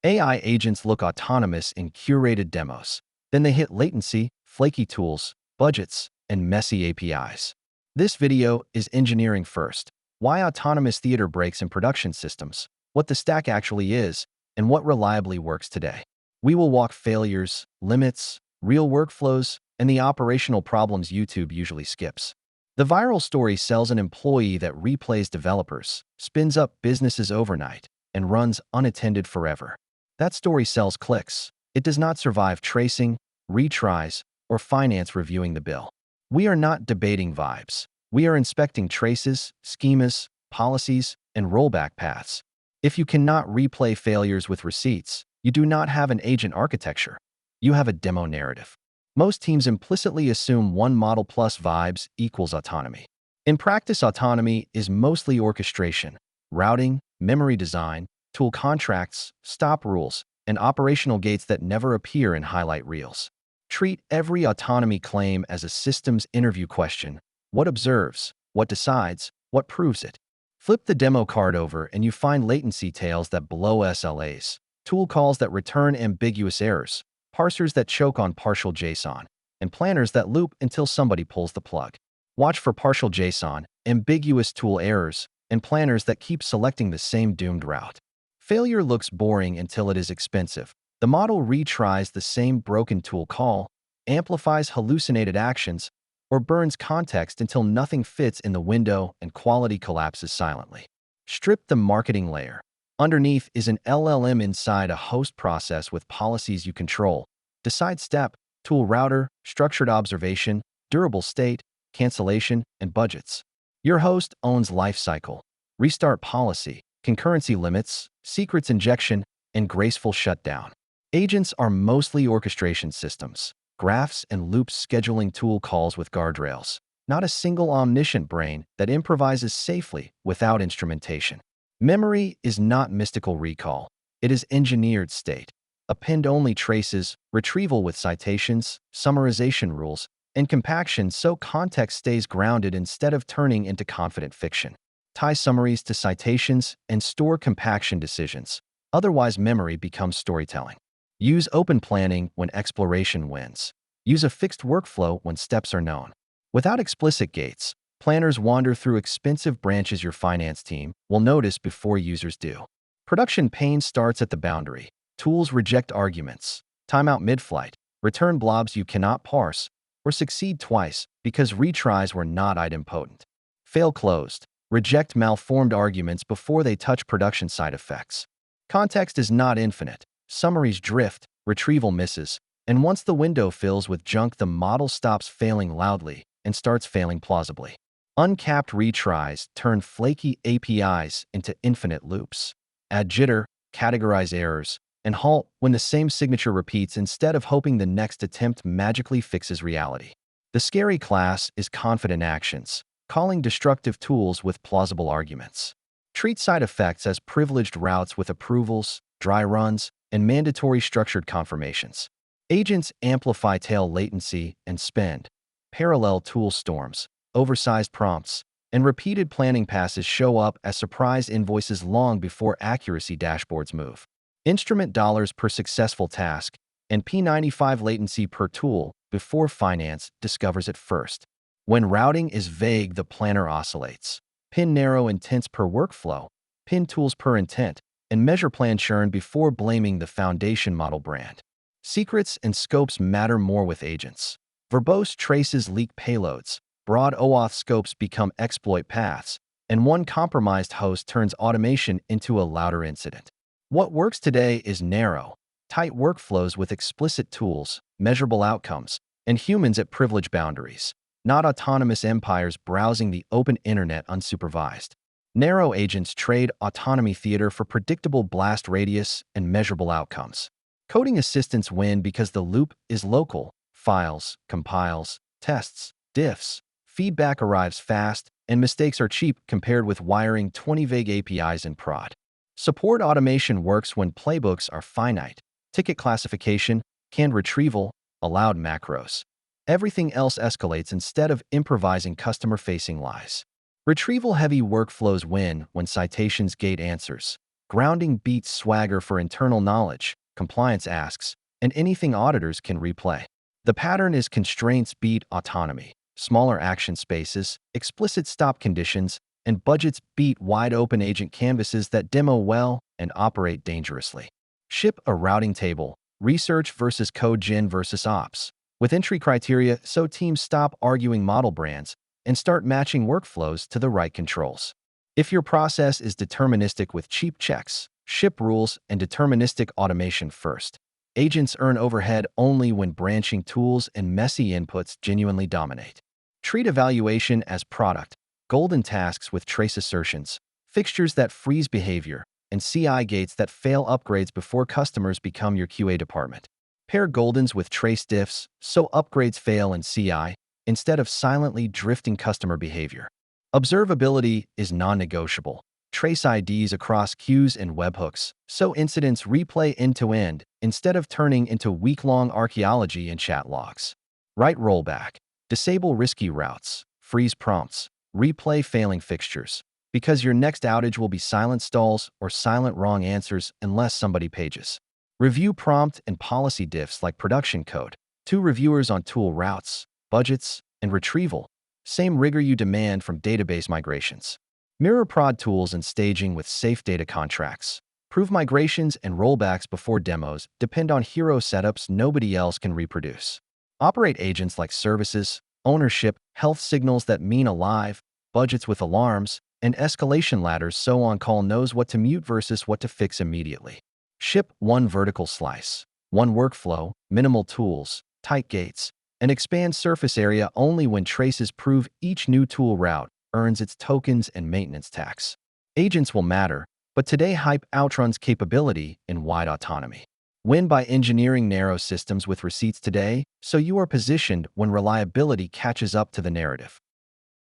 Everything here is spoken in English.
AI agents look autonomous in curated demos. Then they hit latency, flaky tools, budgets, and messy APIs. This video is engineering first. Why autonomous theater breaks in production systems, what the stack actually is, and what reliably works today. We will walk failures, limits, real workflows, and the operational problems YouTube usually skips. The viral story sells an employee that replays developers, spins up businesses overnight, and runs unattended forever. That story sells clicks. It does not survive tracing, retries, or finance reviewing the bill. We are not debating vibes. We are inspecting traces, schemas, policies, and rollback paths. If you cannot replay failures with receipts, you do not have an agent architecture. You have a demo narrative. Most teams implicitly assume one model plus vibes equals autonomy. In practice, autonomy is mostly orchestration, routing, memory design, tool contracts, stop rules, and operational gates that never appear in highlight reels. Treat every autonomy claim as a systems interview question. What observes? What decides? What proves it? Flip the demo card over and you find latency tails that blow SLAs, tool calls that return ambiguous errors, parsers that choke on partial JSON, and planners that loop until somebody pulls the plug. Watch for partial JSON, ambiguous tool errors, and planners that keep selecting the same doomed route. Failure looks boring until it is expensive. The model retries the same broken tool call, amplifies hallucinated actions, or burns context until nothing fits in the window and quality collapses silently. Strip the marketing layer. Underneath is an LLM inside a host process with policies you control. Decide step, tool router, structured observation, durable state, cancellation, and budgets. Your host owns lifecycle, restart policy, concurrency limits, secrets injection, and graceful shutdown. Agents are mostly orchestration systems, graphs and loops scheduling tool calls with guardrails, not a single omniscient brain that improvises safely without instrumentation. Memory is not mystical recall. It is engineered state. Append-only traces, retrieval with citations, summarization rules, and compaction so context stays grounded instead of turning into confident fiction. Tie summaries to citations and store compaction decisions. Otherwise, memory becomes storytelling. Use open planning when exploration wins. Use a fixed workflow when steps are known. Without explicit gates, planners wander through expensive branches your finance team will notice before users do. Production pain starts at the boundary. Tools reject arguments, timeout mid-flight, return blobs you cannot parse, or succeed twice because retries were not idempotent. Fail closed. Reject malformed arguments before they touch production side effects. Context is not infinite. Summaries drift, retrieval misses, and once the window fills with junk, the model stops failing loudly and starts failing plausibly. Uncapped retries turn flaky APIs into infinite loops. Add jitter, categorize errors, and halt when the same signature repeats instead of hoping the next attempt magically fixes reality. The scary class is confident actions, calling destructive tools with plausible arguments. Treat side effects as privileged routes with approvals, dry runs, and mandatory structured confirmations. Agents amplify tail latency and spend. Parallel tool storms, oversized prompts, and repeated planning passes show up as surprise invoices long before accuracy dashboards move. Instrument dollars per successful task, and P95 latency per tool before finance discovers it first. When routing is vague, the planner oscillates. Pin narrow intents per workflow, pin tools per intent, and measure plan churn before blaming the foundation model brand. Secrets and scopes matter more with agents. Verbose traces leak payloads, broad OAuth scopes become exploit paths, and one compromised host turns automation into a louder incident. What works today is narrow, tight workflows with explicit tools, measurable outcomes, and humans at privilege boundaries, not autonomous empires browsing the open internet unsupervised. Narrow agents trade autonomy theater for predictable blast radius and measurable outcomes. Coding assistants win because the loop is local, files, compiles, tests, diffs, feedback arrives fast, and mistakes are cheap compared with wiring 20 vague APIs in prod. Support automation works when playbooks are finite, ticket classification, canned retrieval, allowed macros. Everything else escalates instead of improvising customer-facing lies. Retrieval-heavy workflows win when citations gate answers, Grounding beats swagger for internal knowledge, compliance asks, and anything auditors can replay. The pattern is constraints beat autonomy, smaller action spaces, explicit stop conditions, and budgets beat wide-open agent canvases that demo well and operate dangerously. Ship a routing table, research versus code gen versus ops, with entry criteria so teams stop arguing model brands and start matching workflows to the right controls. If your process is deterministic with cheap checks, ship rules, and deterministic automation first, agents earn overhead only when branching tools and messy inputs genuinely dominate. Treat evaluation as product, golden tasks with trace assertions, fixtures that freeze behavior, and CI gates that fail upgrades before customers become your QA department. Pair goldens with trace diffs so upgrades fail in CI instead of silently drifting customer behavior. Observability is non-negotiable. Trace IDs across queues and webhooks so incidents replay end-to-end instead of turning into week-long archaeology in chat logs. Write rollback. Disable risky routes. Freeze prompts. Replay failing fixtures. Because your next outage will be silent stalls or silent wrong answers unless somebody pages. Review prompt and policy diffs like production code. 2 reviewers on tool routes, budgets, and retrieval. Same rigor you demand from database migrations. Mirror prod tools and staging with safe data contracts. Prove migrations and rollbacks before demos depend on hero setups nobody else can reproduce. Operate agents like services, ownership, health signals that mean alive, budgets with alarms, and escalation ladders so on-call knows what to mute versus what to fix immediately. Ship one vertical slice, one workflow, minimal tools, tight gates, and expand surface area only when traces prove each new tool route earns its tokens and maintenance tax. Agents will matter, but today hype outruns capability in wide autonomy. Win by engineering narrow systems with receipts today, so you are positioned when reliability catches up to the narrative.